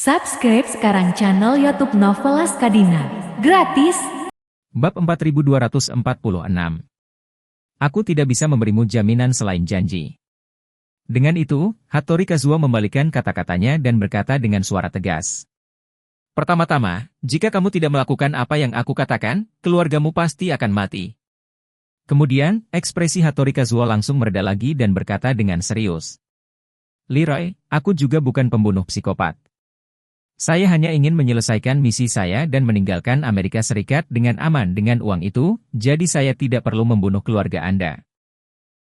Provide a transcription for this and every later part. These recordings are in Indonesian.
Subscribe sekarang channel YouTube Novelas Kadina. Gratis. Bab 4246. Aku tidak bisa memberimu jaminan selain janji. Dengan itu, Hattori Kazuo membalikan kata-katanya dan berkata dengan suara tegas. Pertama-tama, jika kamu tidak melakukan apa yang aku katakan, keluargamu pasti akan mati. Kemudian, ekspresi Hattori Kazuo langsung mereda lagi dan berkata dengan serius. Leroy, aku juga bukan pembunuh psikopat. Saya hanya ingin menyelesaikan misi saya dan meninggalkan Amerika Serikat dengan aman dengan uang itu, jadi saya tidak perlu membunuh keluarga Anda.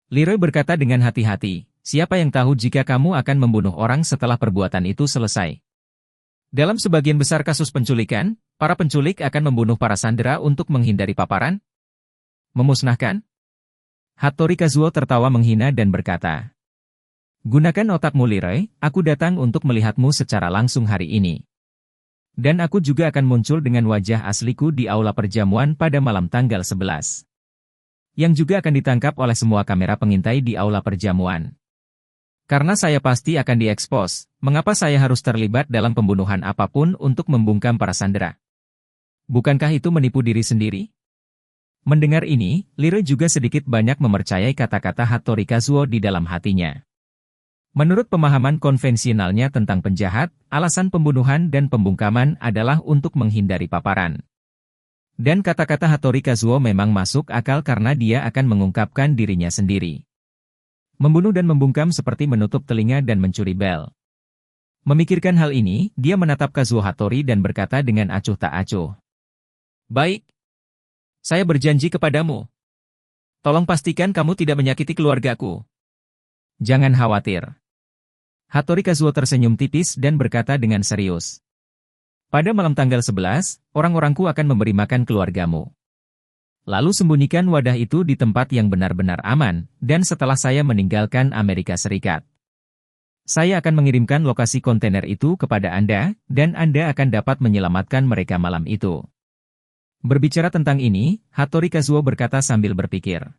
Leroy berkata dengan hati-hati, siapa yang tahu jika kamu akan membunuh orang setelah perbuatan itu selesai. Dalam sebagian besar kasus penculikan, para penculik akan membunuh para sandera untuk menghindari paparan. Memusnahkan? Hattori Kazuo tertawa menghina dan berkata, gunakan otakmu Leroy, aku datang untuk melihatmu secara langsung hari ini. Dan aku juga akan muncul dengan wajah asliku di aula perjamuan pada malam tanggal 11. Yang juga akan ditangkap oleh semua kamera pengintai di aula perjamuan. Karena saya pasti akan diekspos, mengapa saya harus terlibat dalam pembunuhan apapun untuk membungkam para sandera? Bukankah itu menipu diri sendiri? Mendengar ini, Leroy juga sedikit banyak mempercayai kata-kata Hattori Kazuo di dalam hatinya. Menurut pemahaman konvensionalnya tentang penjahat, alasan pembunuhan dan pembungkaman adalah untuk menghindari paparan. Dan kata-kata Hattori Kazuo memang masuk akal karena dia akan mengungkapkan dirinya sendiri. Membunuh dan membungkam seperti menutup telinga dan mencuri bel. Memikirkan hal ini, dia menatap Kazuo Hattori dan berkata dengan acuh tak acuh. Baik. Saya berjanji kepadamu. Tolong pastikan kamu tidak menyakiti keluargaku. Jangan khawatir. Hattori Kazuo tersenyum tipis dan berkata dengan serius. Pada malam tanggal 11, orang-orangku akan memberi makan keluargamu. Lalu sembunyikan wadah itu di tempat yang benar-benar aman, dan setelah saya meninggalkan Amerika Serikat. Saya akan mengirimkan lokasi kontainer itu kepada Anda, dan Anda akan dapat menyelamatkan mereka malam itu. Berbicara tentang ini, Hattori Kazuo berkata sambil berpikir.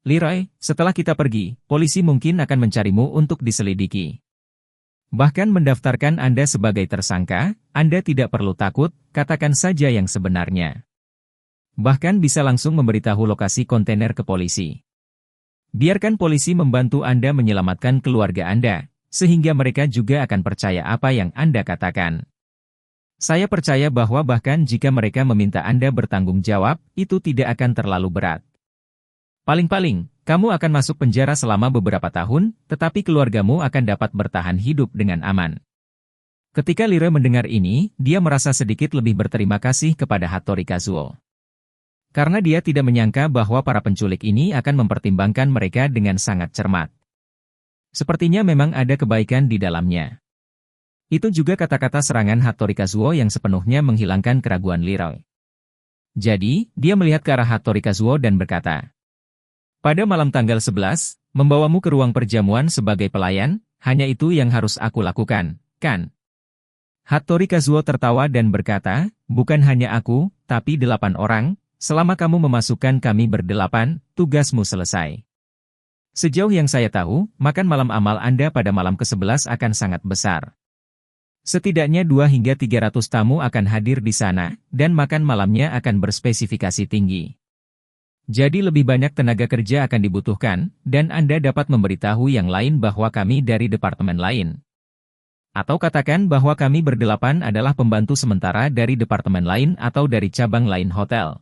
Leroy, setelah kita pergi, polisi mungkin akan mencarimu untuk diselidiki. Bahkan mendaftarkan Anda sebagai tersangka, Anda tidak perlu takut, katakan saja yang sebenarnya. Bahkan bisa langsung memberitahu lokasi kontainer ke polisi. Biarkan polisi membantu Anda menyelamatkan keluarga Anda, sehingga mereka juga akan percaya apa yang Anda katakan. Saya percaya bahwa bahkan jika mereka meminta Anda bertanggung jawab, itu tidak akan terlalu berat. Paling-paling, kamu akan masuk penjara selama beberapa tahun, tetapi keluargamu akan dapat bertahan hidup dengan aman. Ketika Leroy mendengar ini, dia merasa sedikit lebih berterima kasih kepada Hattori Kazuo. Karena dia tidak menyangka bahwa para penculik ini akan mempertimbangkan mereka dengan sangat cermat. Sepertinya memang ada kebaikan di dalamnya. Itu juga kata-kata serangan Hattori Kazuo yang sepenuhnya menghilangkan keraguan Leroy. Jadi, dia melihat ke arah Hattori Kazuo dan berkata, pada malam tanggal 11, membawamu ke ruang perjamuan sebagai pelayan, hanya itu yang harus aku lakukan, kan? Hattori Kazuo tertawa dan berkata, bukan hanya aku, tapi 8 orang, selama kamu memasukkan kami berdelapan, tugasmu selesai. Sejauh yang saya tahu, makan malam amal Anda pada malam ke-11 akan sangat besar. Setidaknya 2 hingga 300 tamu akan hadir di sana, dan makan malamnya akan berspesifikasi tinggi. Jadi lebih banyak tenaga kerja akan dibutuhkan, dan Anda dapat memberitahu yang lain bahwa kami dari departemen lain. Atau katakan bahwa kami berdelapan adalah pembantu sementara dari departemen lain atau dari cabang lain hotel.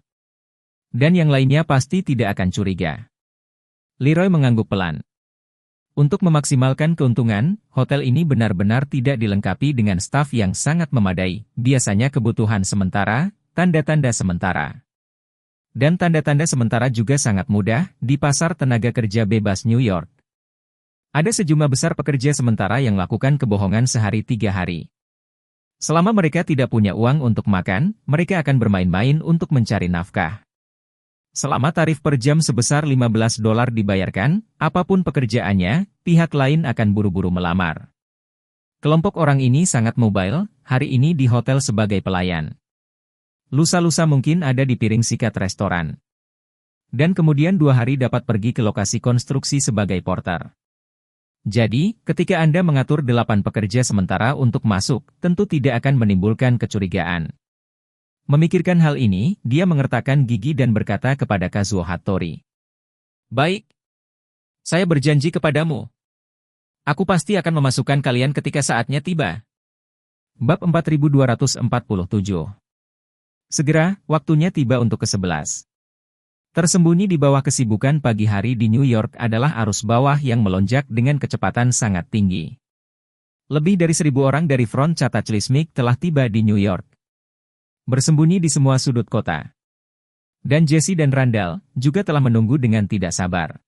Dan yang lainnya pasti tidak akan curiga. Leroy mengangguk pelan. Untuk memaksimalkan keuntungan, hotel ini benar-benar tidak dilengkapi dengan staf yang sangat memadai, biasanya kebutuhan sementara, tanda-tanda sementara. Dan tanda-tanda sementara juga sangat mudah di pasar tenaga kerja bebas New York. Ada sejumlah besar pekerja sementara yang melakukan kebohongan sehari 3 hari. Selama mereka tidak punya uang untuk makan, mereka akan bermain-main untuk mencari nafkah. Selama tarif per jam sebesar $15 dibayarkan, apapun pekerjaannya, pihak lain akan buru-buru melamar. Kelompok orang ini sangat mobile, hari ini di hotel sebagai pelayan. Lusa-lusa mungkin ada di piring sikat restoran. Dan kemudian 2 hari dapat pergi ke lokasi konstruksi sebagai porter. Jadi, ketika Anda mengatur 8 pekerja sementara untuk masuk, tentu tidak akan menimbulkan kecurigaan. Memikirkan hal ini, dia mengertakkan gigi dan berkata kepada Kazuo Hattori. Baik. Saya berjanji kepadamu. Aku pasti akan memasukkan kalian ketika saatnya tiba. Bab 4247. Segera, waktunya tiba untuk ke-11. Tersembunyi di bawah kesibukan pagi hari di New York adalah arus bawah yang melonjak dengan kecepatan sangat tinggi. Lebih dari 1.000 orang dari front Cataclysmic telah tiba di New York. Bersembunyi di semua sudut kota. Dan Jesse dan Randall juga telah menunggu dengan tidak sabar.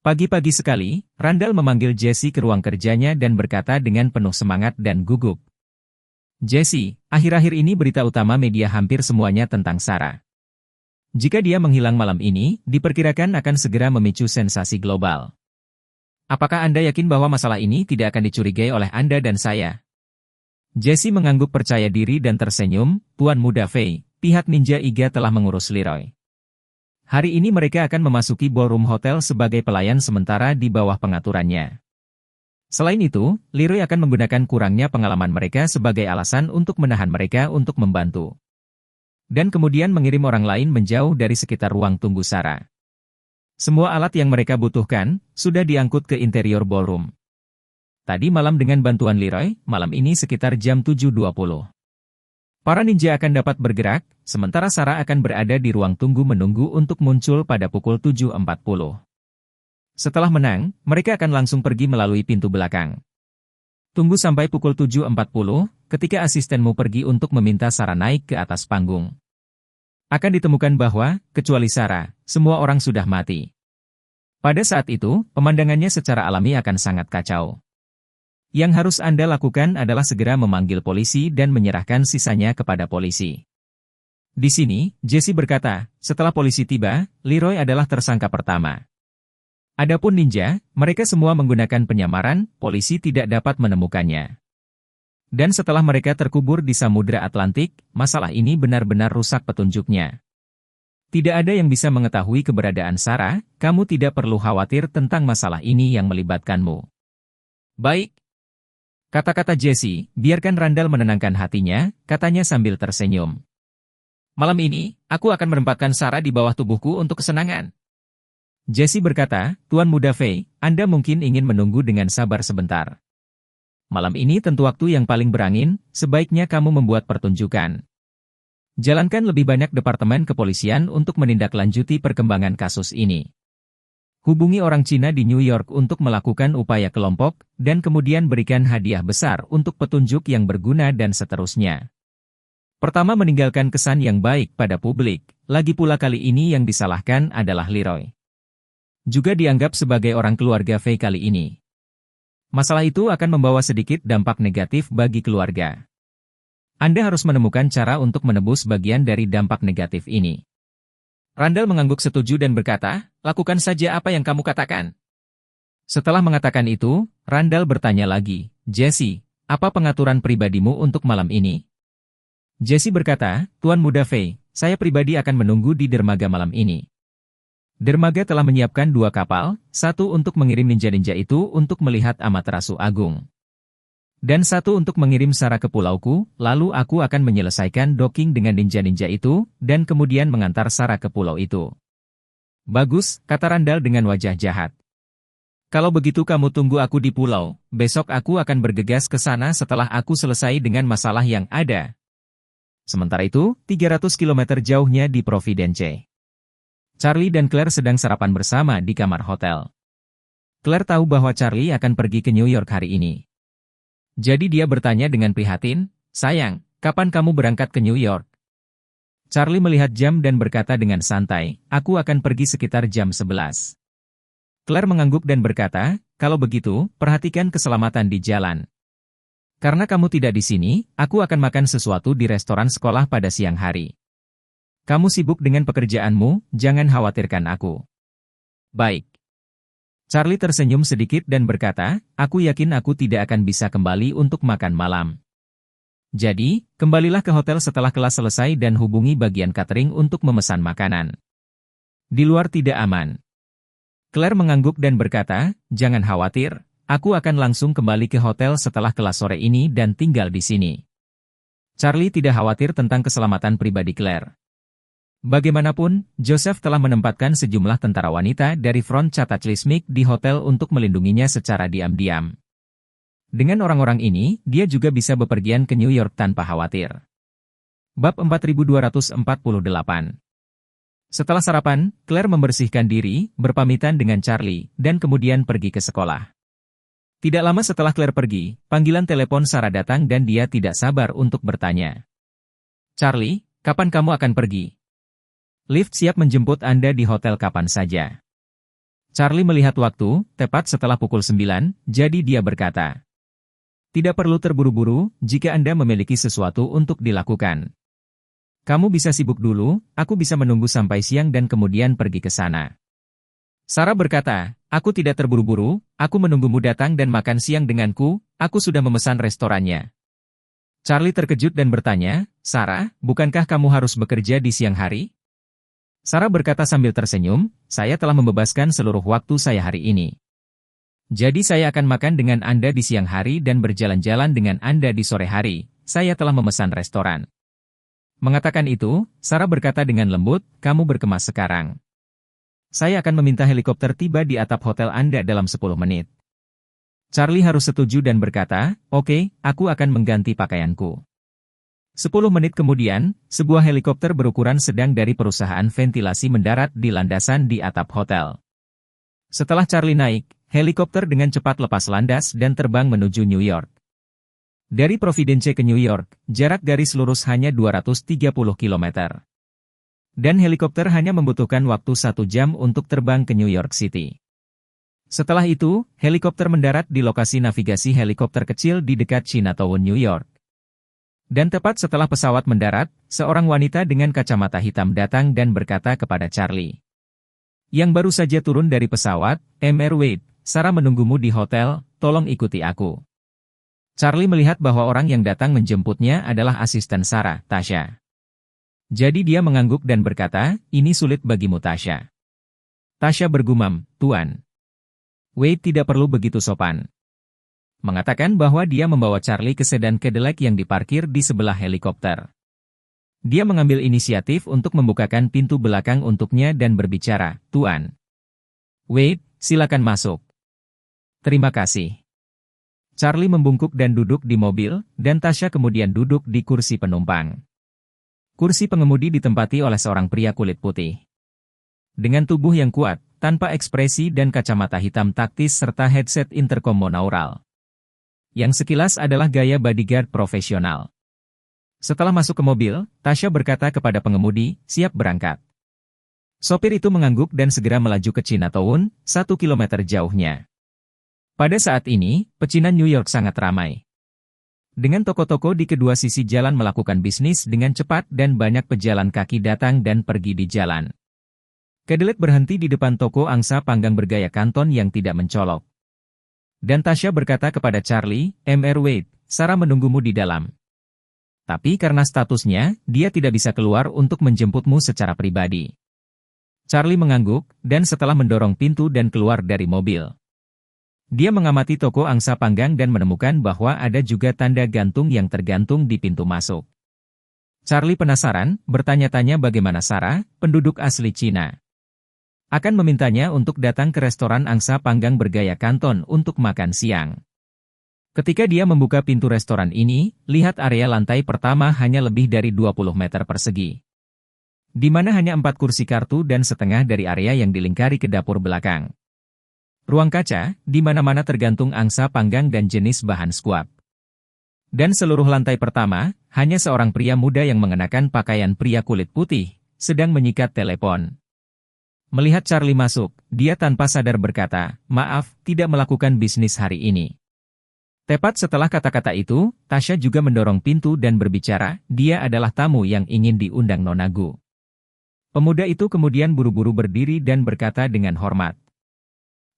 Pagi-pagi sekali, Randall memanggil Jesse ke ruang kerjanya dan berkata dengan penuh semangat dan gugup. Jesse, akhir-akhir ini berita utama media hampir semuanya tentang Sarah. Jika dia menghilang malam ini, diperkirakan akan segera memicu sensasi global. Apakah Anda yakin bahwa masalah ini tidak akan dicurigai oleh Anda dan saya? Jesse mengangguk percaya diri dan tersenyum. Tuan Muda Fei, pihak Ninja Iga telah mengurus Leroy. Hari ini mereka akan memasuki ballroom hotel sebagai pelayan sementara di bawah pengaturannya. Selain itu, Leroy akan menggunakan kurangnya pengalaman mereka sebagai alasan untuk menahan mereka untuk membantu. Dan kemudian mengirim orang lain menjauh dari sekitar ruang tunggu Sarah. Semua alat yang mereka butuhkan, sudah diangkut ke interior ballroom. Tadi malam dengan bantuan Leroy, malam ini sekitar jam 7.20. Para ninja akan dapat bergerak, sementara Sarah akan berada di ruang tunggu menunggu untuk muncul pada pukul 7.40. Setelah menang, mereka akan langsung pergi melalui pintu belakang. Tunggu sampai pukul 7.40, ketika asistenmu pergi untuk meminta Sarah naik ke atas panggung. Akan ditemukan bahwa, kecuali Sarah, semua orang sudah mati. Pada saat itu, pemandangannya secara alami akan sangat kacau. Yang harus Anda lakukan adalah segera memanggil polisi dan menyerahkan sisanya kepada polisi. Di sini, Jesse berkata, setelah polisi tiba, Leroy adalah tersangka pertama. Adapun ninja, mereka semua menggunakan penyamaran, polisi tidak dapat menemukannya. Dan setelah mereka terkubur di Samudra Atlantik, masalah ini benar-benar rusak petunjuknya. Tidak ada yang bisa mengetahui keberadaan Sarah, kamu tidak perlu khawatir tentang masalah ini yang melibatkanmu. Baik. Kata-kata Jesse, biarkan Randall menenangkan hatinya, katanya sambil tersenyum. Malam ini, aku akan menempatkan Sarah di bawah tubuhku untuk kesenangan. Jesse berkata, Tuan Muda Fei, Anda mungkin ingin menunggu dengan sabar sebentar. Malam ini tentu waktu yang paling berangin, sebaiknya kamu membuat pertunjukan. Jalankan lebih banyak departemen kepolisian untuk menindaklanjuti perkembangan kasus ini. Hubungi orang Cina di New York untuk melakukan upaya kelompok, dan kemudian berikan hadiah besar untuk petunjuk yang berguna dan seterusnya. Pertama meninggalkan kesan yang baik pada publik, lagi pula kali ini yang disalahkan adalah Leroy. Juga dianggap sebagai orang keluarga Fei kali ini. Masalah itu akan membawa sedikit dampak negatif bagi keluarga. Anda harus menemukan cara untuk menebus bagian dari dampak negatif ini. Randall mengangguk setuju dan berkata, lakukan saja apa yang kamu katakan. Setelah mengatakan itu, Randall bertanya lagi, Jesse, apa pengaturan pribadimu untuk malam ini? Jesse berkata, Tuan Muda Fei, saya pribadi akan menunggu di dermaga malam ini. Dermaga telah menyiapkan 2 kapal, satu untuk mengirim ninja-ninja itu untuk melihat Amaterasu Agung. Dan satu untuk mengirim Sarah ke pulauku, lalu aku akan menyelesaikan docking dengan ninja-ninja itu, dan kemudian mengantar Sarah ke pulau itu. Bagus, kata Randall dengan wajah jahat. Kalau begitu kamu tunggu aku di pulau, besok aku akan bergegas ke sana setelah aku selesai dengan masalah yang ada. Sementara itu, 300 km jauhnya di Providence. Charlie dan Claire sedang sarapan bersama di kamar hotel. Claire tahu bahwa Charlie akan pergi ke New York hari ini. Jadi dia bertanya dengan prihatin, sayang, kapan kamu berangkat ke New York? Charlie melihat jam dan berkata dengan santai, aku akan pergi sekitar jam 11. Claire mengangguk dan berkata, kalau begitu, perhatikan keselamatan di jalan. Karena kamu tidak di sini, aku akan makan sesuatu di restoran sekolah pada siang hari. Kamu sibuk dengan pekerjaanmu, jangan khawatirkan aku. Baik. Charlie tersenyum sedikit dan berkata, aku yakin aku tidak akan bisa kembali untuk makan malam. Jadi, kembalilah ke hotel setelah kelas selesai dan hubungi bagian catering untuk memesan makanan. Di luar tidak aman. Claire mengangguk dan berkata, jangan khawatir, aku akan langsung kembali ke hotel setelah kelas sore ini dan tinggal di sini. Charlie tidak khawatir tentang keselamatan pribadi Claire. Bagaimanapun, Joseph telah menempatkan sejumlah tentara wanita dari front Cataclysmic di hotel untuk melindunginya secara diam-diam. Dengan orang-orang ini, dia juga bisa bepergian ke New York tanpa khawatir. Bab 4248. Setelah sarapan, Claire membersihkan diri, berpamitan dengan Charlie, dan kemudian pergi ke sekolah. Tidak lama setelah Claire pergi, panggilan telepon Sarah datang dan dia tidak sabar untuk bertanya. Charlie, kapan kamu akan pergi? Lift siap menjemput Anda di hotel kapan saja. Charlie melihat waktu, tepat setelah pukul 9, jadi dia berkata. Tidak perlu terburu-buru, jika Anda memiliki sesuatu untuk dilakukan. Kamu bisa sibuk dulu, aku bisa menunggu sampai siang dan kemudian pergi ke sana. Sarah berkata, aku tidak terburu-buru, aku menunggumu datang dan makan siang denganku, aku sudah memesan restorannya. Charlie terkejut dan bertanya, Sarah, bukankah kamu harus bekerja di siang hari? Sarah berkata sambil tersenyum, saya telah membebaskan seluruh waktu saya hari ini. Jadi saya akan makan dengan Anda di siang hari dan berjalan-jalan dengan Anda di sore hari, saya telah memesan restoran. Mengatakan itu, Sarah berkata dengan lembut, kamu berkemas sekarang. Saya akan meminta helikopter tiba di atap hotel Anda dalam 10 menit. Charlie harus setuju dan berkata, oke, aku akan mengganti pakaianku. 10 menit kemudian, sebuah helikopter berukuran sedang dari perusahaan ventilasi mendarat di landasan di atap hotel. Setelah Charlie naik, helikopter dengan cepat lepas landas dan terbang menuju New York. Dari Providence ke New York, jarak garis lurus hanya 230 km. Dan helikopter hanya membutuhkan waktu 1 jam untuk terbang ke New York City. Setelah itu, helikopter mendarat di lokasi navigasi helikopter kecil di dekat Chinatown, New York. Dan tepat setelah pesawat mendarat, seorang wanita dengan kacamata hitam datang dan berkata kepada Charlie. Yang baru saja turun dari pesawat, Mr. Wade, Sarah menunggumu di hotel, tolong ikuti aku. Charlie melihat bahwa orang yang datang menjemputnya adalah asisten Sarah, Tasha. Jadi dia mengangguk dan berkata, ini sulit bagimu Tasha. Tasha bergumam, Tuan. Wade tidak perlu begitu sopan. Mengatakan bahwa dia membawa Charlie ke sedan Cadillac yang diparkir di sebelah helikopter. Dia mengambil inisiatif untuk membukakan pintu belakang untuknya dan berbicara, Tuan. Wade, silakan masuk. Terima kasih. Charlie membungkuk dan duduk di mobil, dan Tasha kemudian duduk di kursi penumpang. Kursi pengemudi ditempati oleh seorang pria kulit putih. Dengan tubuh yang kuat, tanpa ekspresi dan kacamata hitam taktis serta headset intercom monaural. Yang sekilas adalah gaya bodyguard profesional. Setelah masuk ke mobil, Tasha berkata kepada pengemudi, siap berangkat. Sopir itu mengangguk dan segera melaju ke Chinatown, 1 kilometer jauhnya. Pada saat ini, pecinan New York sangat ramai. Dengan toko-toko di kedua sisi jalan melakukan bisnis dengan cepat dan banyak pejalan kaki datang dan pergi di jalan. Cadillac berhenti di depan toko angsa panggang bergaya kanton yang tidak mencolok. Dan Tasha berkata kepada Charlie, Mr. Wade, Sarah menunggumu di dalam. Tapi karena statusnya, dia tidak bisa keluar untuk menjemputmu secara pribadi. Charlie mengangguk, dan setelah mendorong pintu dan keluar dari mobil. Dia mengamati toko angsa panggang dan menemukan bahwa ada juga tanda gantung yang tergantung di pintu masuk. Charlie penasaran, bertanya-tanya bagaimana Sarah, penduduk asli Cina, akan memintanya untuk datang ke restoran angsa panggang bergaya kanton untuk makan siang. Ketika dia membuka pintu restoran ini, lihat area lantai pertama hanya lebih dari 20 meter persegi. Di mana hanya 4 kursi kartu dan setengah dari area yang dilingkari ke dapur belakang. Ruang kaca, di mana-mana tergantung angsa panggang dan jenis bahan skuap. Dan seluruh lantai pertama, hanya seorang pria muda yang mengenakan pakaian pria kulit putih, sedang menyikat telepon. Melihat Charlie masuk, dia tanpa sadar berkata, maaf, tidak melakukan bisnis hari ini. Tepat setelah kata-kata itu, Tasha juga mendorong pintu dan berbicara, dia adalah tamu yang ingin diundang Nona Gu. Pemuda itu kemudian buru-buru berdiri dan berkata dengan hormat.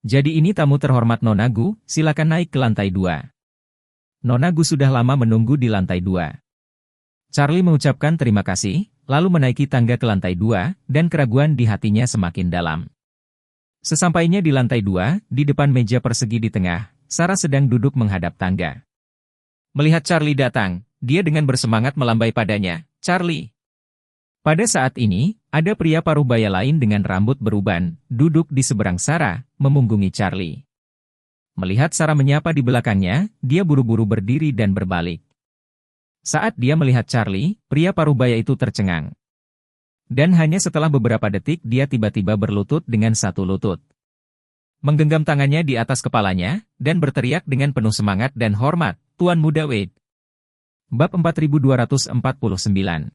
Jadi ini tamu terhormat Nona Gu, silakan naik ke lantai 2. Nona Gu sudah lama menunggu di lantai 2. Charlie mengucapkan terima kasih, lalu menaiki tangga ke lantai 2, dan keraguan di hatinya semakin dalam. Sesampainya di lantai 2, di depan meja persegi di tengah, Sarah sedang duduk menghadap tangga. Melihat Charlie datang, dia dengan bersemangat melambai padanya, "Charlie." Pada saat ini, ada pria paruh baya lain dengan rambut beruban, duduk di seberang Sarah, memunggungi Charlie. Melihat Sarah menyapa di belakangnya, dia buru-buru berdiri dan berbalik. Saat dia melihat Charlie, pria paruh baya itu tercengang. Dan hanya setelah beberapa detik dia tiba-tiba berlutut dengan satu lutut. Menggenggam tangannya di atas kepalanya, dan berteriak dengan penuh semangat dan hormat, "Tuan Muda Wade." Bab 4249.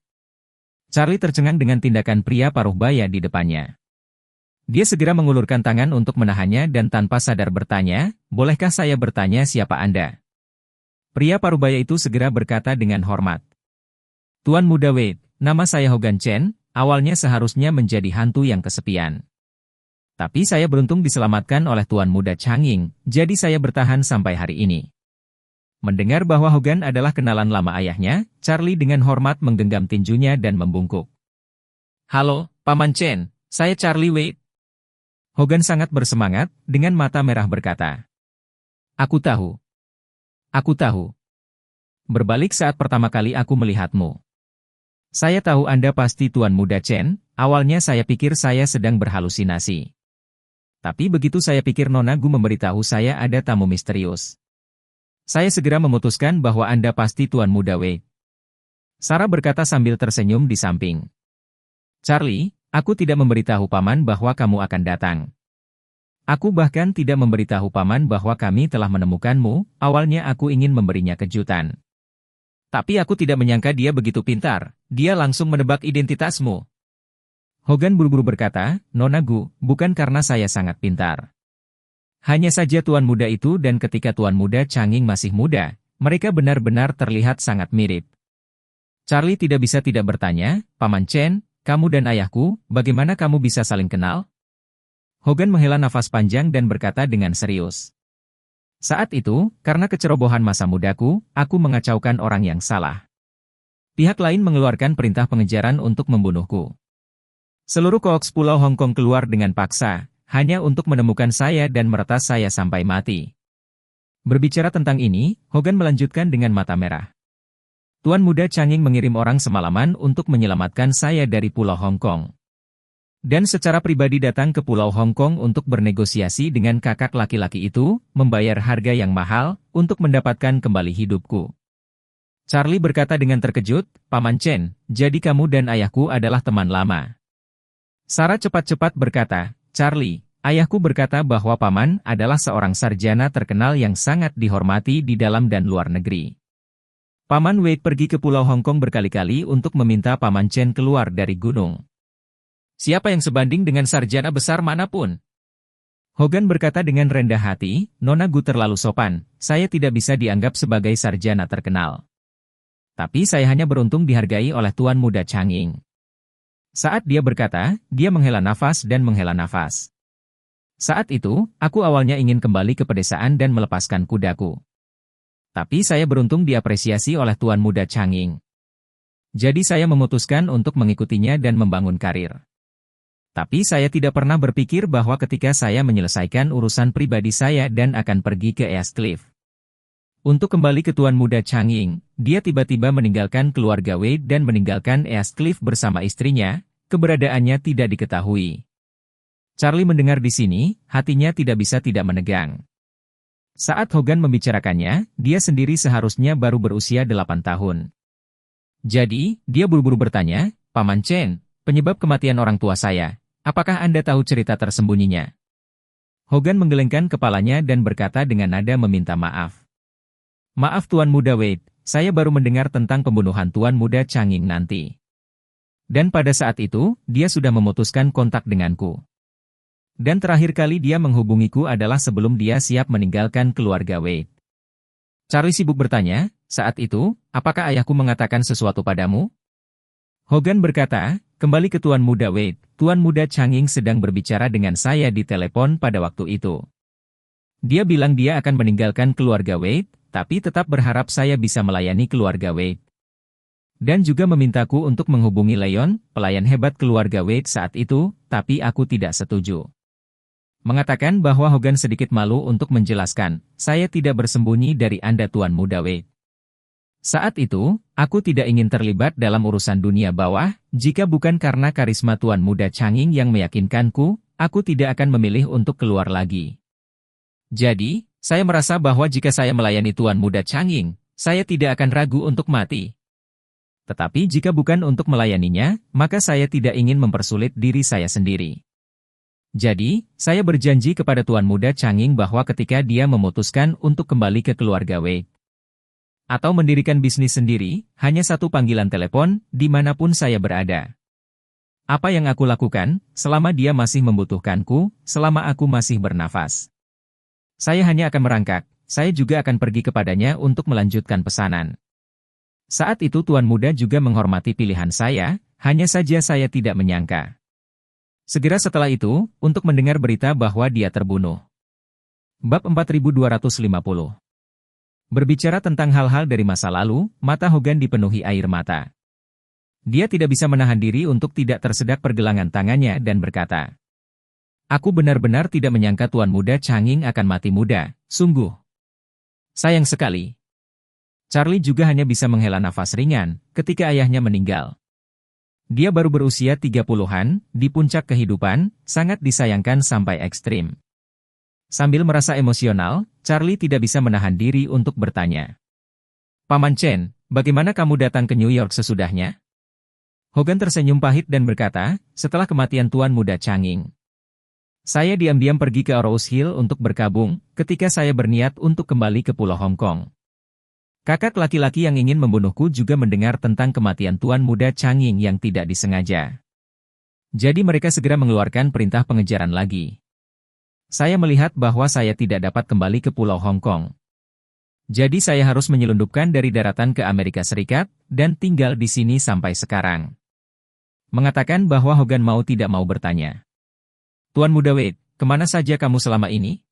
Charlie tercengang dengan tindakan pria paruh baya di depannya. Dia segera mengulurkan tangan untuk menahannya dan tanpa sadar bertanya, "Bolehkah saya bertanya siapa Anda?" Pria paruh baya itu segera berkata dengan hormat, "Tuan Muda Wade, nama saya Hogan Chen, awalnya seharusnya menjadi hantu yang kesepian. Tapi saya beruntung diselamatkan oleh Tuan Muda Changing, jadi saya bertahan sampai hari ini." Mendengar bahwa Hogan adalah kenalan lama ayahnya, Charlie dengan hormat menggenggam tinjunya dan membungkuk. "Halo, Paman Chen, saya Charlie Wade." Hogan sangat bersemangat, dengan mata merah berkata, "Aku tahu. Aku tahu. Berbalik saat pertama kali aku melihatmu. Saya tahu Anda pasti Tuan Muda Chen, awalnya saya pikir saya sedang berhalusinasi. Tapi begitu saya pikir Nona Gu memberitahu saya ada tamu misterius. Saya segera memutuskan bahwa Anda pasti Tuan Muda Wade." Sarah berkata sambil tersenyum di samping. "Charlie, aku tidak memberitahu Paman bahwa kamu akan datang. Aku bahkan tidak memberitahu Paman bahwa kami telah menemukanmu, awalnya aku ingin memberinya kejutan. Tapi aku tidak menyangka dia begitu pintar, dia langsung menebak identitasmu." Hogan buru-buru berkata, "Nona Gu, bukan karena saya sangat pintar. Hanya saja Tuan Muda itu dan ketika Tuan Muda Changing masih muda, mereka benar-benar terlihat sangat mirip." Charlie tidak bisa tidak bertanya, "Paman Chen, kamu dan ayahku, bagaimana kamu bisa saling kenal?" Hogan menghela nafas panjang dan berkata dengan serius, "Saat itu, karena kecerobohan masa mudaku, aku mengacaukan orang yang salah. Pihak lain mengeluarkan perintah pengejaran untuk membunuhku. Seluruh koks Pulau Hong Kong keluar dengan paksa, hanya untuk menemukan saya dan meretas saya sampai mati." Berbicara tentang ini, Hogan melanjutkan dengan mata merah. "Tuan Muda Changing mengirim orang semalaman untuk menyelamatkan saya dari Pulau Hong Kong. Dan secara pribadi datang ke Pulau Hong Kong untuk bernegosiasi dengan kakak laki-laki itu, membayar harga yang mahal, untuk mendapatkan kembali hidupku." Charlie berkata dengan terkejut, "Paman Chen, jadi kamu dan ayahku adalah teman lama." Sarah cepat-cepat berkata, "Charlie, ayahku berkata bahwa Paman adalah seorang sarjana terkenal yang sangat dihormati di dalam dan luar negeri. Paman Wade pergi ke Pulau Hong Kong berkali-kali untuk meminta Paman Chen keluar dari gunung. Siapa yang sebanding dengan sarjana besar manapun?" Hogan berkata dengan rendah hati, "Nona Gu terlalu sopan, saya tidak bisa dianggap sebagai sarjana terkenal. Tapi saya hanya beruntung dihargai oleh Tuan Muda Changing." Saat dia berkata, dia menghela nafas dan menghela nafas. "Saat itu, aku awalnya ingin kembali ke pedesaan dan melepaskan kudaku. Tapi saya beruntung diapresiasi oleh Tuan Muda Changing. Jadi saya memutuskan untuk mengikutinya dan membangun karir. Tapi saya tidak pernah berpikir bahwa ketika saya menyelesaikan urusan pribadi saya dan akan pergi ke East Cliff untuk kembali ke Tuan Muda Changing, dia tiba-tiba meninggalkan keluarga Wade dan meninggalkan East Cliff bersama istrinya, keberadaannya tidak diketahui." Charlie mendengar di sini, hatinya tidak bisa tidak menegang. Saat Hogan membicarakannya, dia sendiri seharusnya baru berusia 8 tahun. Jadi, dia buru-buru bertanya, "Paman Chen, penyebab kematian orang tua saya, apakah Anda tahu cerita tersembunyinya?" Hogan menggelengkan kepalanya dan berkata dengan nada meminta maaf. "Maaf Tuan Muda Wade, saya baru mendengar tentang pembunuhan Tuan Muda Changing nanti. Dan pada saat itu, dia sudah memutuskan kontak denganku. Dan terakhir kali dia menghubungiku adalah sebelum dia siap meninggalkan keluarga Wade." Charlie sibuk bertanya, "Saat itu, apakah ayahku mengatakan sesuatu padamu?" Hogan berkata, "Kembali ke Tuan Muda Wade, Tuan Muda Changing sedang berbicara dengan saya di telepon pada waktu itu. Dia bilang dia akan meninggalkan keluarga Wade, tapi tetap berharap saya bisa melayani keluarga Wade. Dan juga memintaku untuk menghubungi Leon, pelayan hebat keluarga Wade saat itu, tapi aku tidak setuju. Mengatakan bahwa Hogan sedikit malu untuk menjelaskan, saya tidak bersembunyi dari Anda Tuan Muda Wade. Saat itu, aku tidak ingin terlibat dalam urusan dunia bawah, jika bukan karena karisma Tuan Muda Changing yang meyakinkanku, aku tidak akan memilih untuk keluar lagi. Jadi, saya merasa bahwa jika saya melayani Tuan Muda Changing, saya tidak akan ragu untuk mati. Tetapi jika bukan untuk melayaninya, maka saya tidak ingin mempersulit diri saya sendiri. Jadi, saya berjanji kepada Tuan Muda Changing bahwa ketika dia memutuskan untuk kembali ke keluarga Wade, atau mendirikan bisnis sendiri, hanya satu panggilan telepon, dimanapun saya berada. Apa yang aku lakukan, selama dia masih membutuhkanku, selama aku masih bernafas. Saya hanya akan merangkak, saya juga akan pergi kepadanya untuk melanjutkan pesanan. Saat itu Tuan Muda juga menghormati pilihan saya, hanya saja saya tidak menyangka. Segera setelah itu, untuk mendengar berita bahwa dia terbunuh. Bab 4250. Berbicara tentang hal-hal dari masa lalu, mata Hogan dipenuhi air mata. Dia tidak bisa menahan diri untuk tidak tersedak pergelangan tangannya dan berkata, "Aku benar-benar tidak menyangka Tuan Muda Changing akan mati muda, sungguh. Sayang sekali." Charlie juga hanya bisa menghela nafas ringan ketika ayahnya meninggal. Dia baru berusia 30-an, di puncak kehidupan, sangat disayangkan sampai ekstrim. Sambil merasa emosional, Charlie tidak bisa menahan diri untuk bertanya, "Paman Chen, bagaimana kamu datang ke New York sesudahnya?" Hogan tersenyum pahit dan berkata, "Setelah kematian Tuan Muda Changing, saya diam-diam pergi ke Rose Hill untuk berkabung, ketika saya berniat untuk kembali ke Pulau Hong Kong. Kakak laki-laki yang ingin membunuhku juga mendengar tentang kematian Tuan Muda Changing yang tidak disengaja. Jadi mereka segera mengeluarkan perintah pengejaran lagi. Saya melihat bahwa saya tidak dapat kembali ke Pulau Hong Kong. Jadi saya harus menyelundupkan dari daratan ke Amerika Serikat, dan tinggal di sini sampai sekarang." Mengatakan bahwa Hogan mau tidak mau bertanya, "Tuan Muda Wade, kemana saja kamu selama ini?"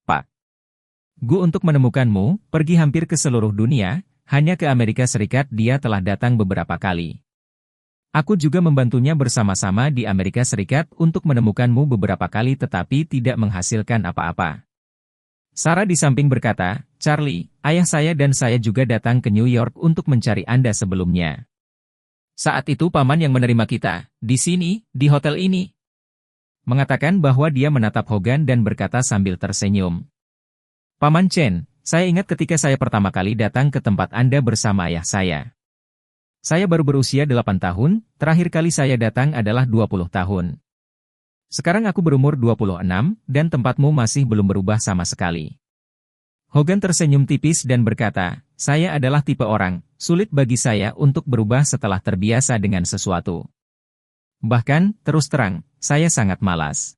"Pak Gu untuk menemukanmu, pergi hampir ke seluruh dunia, hanya ke Amerika Serikat dia telah datang beberapa kali. Aku juga membantunya bersama-sama di Amerika Serikat untuk menemukanmu beberapa kali tetapi tidak menghasilkan apa-apa." Sarah di samping berkata, "Charlie, ayah saya dan saya juga datang ke New York untuk mencari Anda sebelumnya. Saat itu paman yang menerima kita, di sini, di hotel ini." Mengatakan bahwa dia menatap Hogan dan berkata sambil tersenyum, "Paman Chen, saya ingat ketika saya pertama kali datang ke tempat Anda bersama ayah saya. Saya baru berusia 8 tahun, terakhir kali saya datang adalah 20 tahun. Sekarang aku berumur 26, dan tempatmu masih belum berubah sama sekali." Hogan tersenyum tipis dan berkata, "Saya adalah tipe orang, sulit bagi saya untuk berubah setelah terbiasa dengan sesuatu. Bahkan, terus terang, saya sangat malas."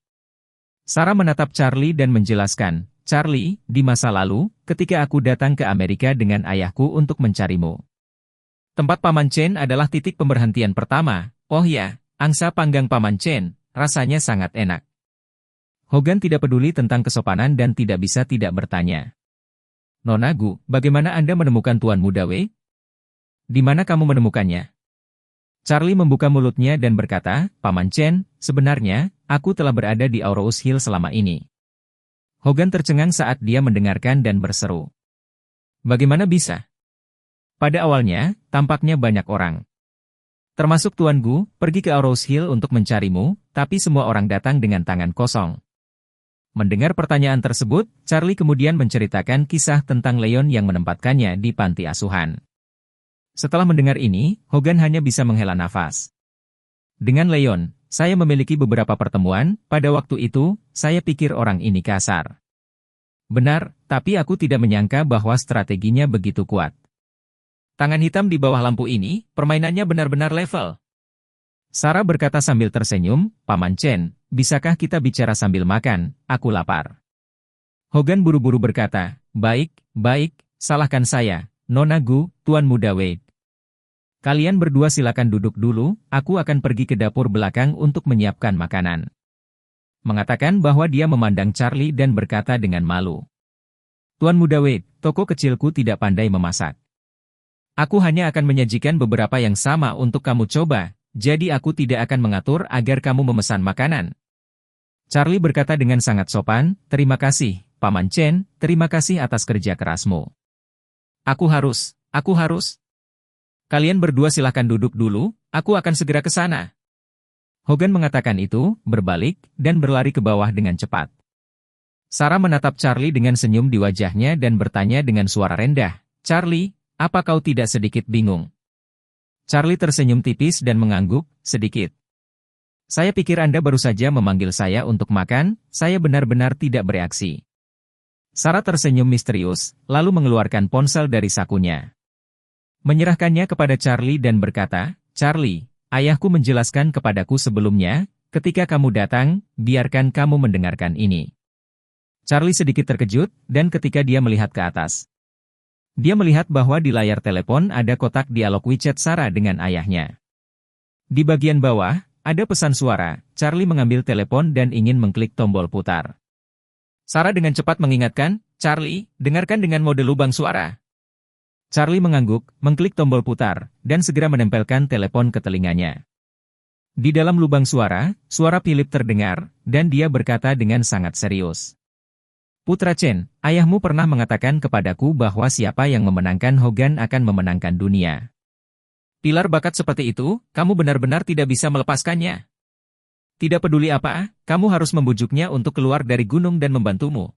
Sarah menatap Charlie dan menjelaskan, "Charlie, di masa lalu, ketika aku datang ke Amerika dengan ayahku untuk mencarimu, tempat Paman Chen adalah titik pemberhentian pertama. Oh ya, angsa panggang Paman Chen, rasanya sangat enak." Hogan tidak peduli tentang kesopanan dan tidak bisa tidak bertanya, "Nona Gu, bagaimana Anda menemukan Tuan Muda Wei? Di mana kamu menemukannya?" Charlie membuka mulutnya dan berkata, "Paman Chen, sebenarnya, aku telah berada di Rose Hill selama ini." Hogan tercengang saat dia mendengarkan dan berseru, "Bagaimana bisa? Pada awalnya, tampaknya banyak orang, termasuk Tuan Gu, pergi ke Rose Hill untuk mencarimu, tapi semua orang datang dengan tangan kosong." Mendengar pertanyaan tersebut, Charlie kemudian menceritakan kisah tentang Leon yang menempatkannya di panti asuhan. Setelah mendengar ini, Hogan hanya bisa menghela nafas. "Dengan Leon, saya memiliki beberapa pertemuan, pada waktu itu, saya pikir orang ini kasar. Benar, tapi aku tidak menyangka bahwa strateginya begitu kuat. Tangan hitam di bawah lampu ini, permainannya benar-benar level." Sarah berkata sambil tersenyum, "Paman Chen, bisakah kita bicara sambil makan? Aku lapar." Hogan buru-buru berkata, "Baik, baik, salahkan saya, Nona Gu, Tuan Muda Wade. Kalian berdua silakan duduk dulu, aku akan pergi ke dapur belakang untuk menyiapkan makanan." Mengatakan bahwa dia memandang Charlie dan berkata dengan malu, "Tuan Muda Wade, toko kecilku tidak pandai memasak. Aku hanya akan menyajikan beberapa yang sama untuk kamu coba, jadi aku tidak akan mengatur agar kamu memesan makanan." Charlie berkata dengan sangat sopan, "Terima kasih, Paman Chen, terima kasih atas kerja kerasmu. Aku harus. Kalian berdua silahkan duduk dulu, aku akan segera ke sana." Hogan mengatakan itu, berbalik, dan berlari ke bawah dengan cepat. Sarah menatap Charlie dengan senyum di wajahnya dan bertanya dengan suara rendah, "Charlie, apa kau tidak sedikit bingung?" Charlie tersenyum tipis dan mengangguk, "Sedikit. Saya pikir Anda baru saja memanggil saya untuk makan, saya benar-benar tidak bereaksi." Sarah tersenyum misterius, lalu mengeluarkan ponsel dari sakunya. Menyerahkannya kepada Charlie dan berkata, "Charlie, ayahku menjelaskan kepadaku sebelumnya, ketika kamu datang, biarkan kamu mendengarkan ini." Charlie sedikit terkejut, dan ketika dia melihat ke atas, dia melihat bahwa di layar telepon ada kotak dialog WeChat Sarah dengan ayahnya. Di bagian bawah, ada pesan suara. Charlie mengambil telepon dan ingin mengklik tombol putar. Sarah dengan cepat mengingatkan, "Charlie, dengarkan dengan mode lubang suara." Charlie mengangguk, mengklik tombol putar, dan segera menempelkan telepon ke telinganya. Di dalam lubang suara, suara Philip terdengar, dan dia berkata dengan sangat serius, "Putra Chen, ayahmu pernah mengatakan kepadaku bahwa siapa yang memenangkan Hogan akan memenangkan dunia. Pilar bakat seperti itu, kamu benar-benar tidak bisa melepaskannya. Tidak peduli apa, kamu harus membujuknya untuk keluar dari gunung dan membantumu."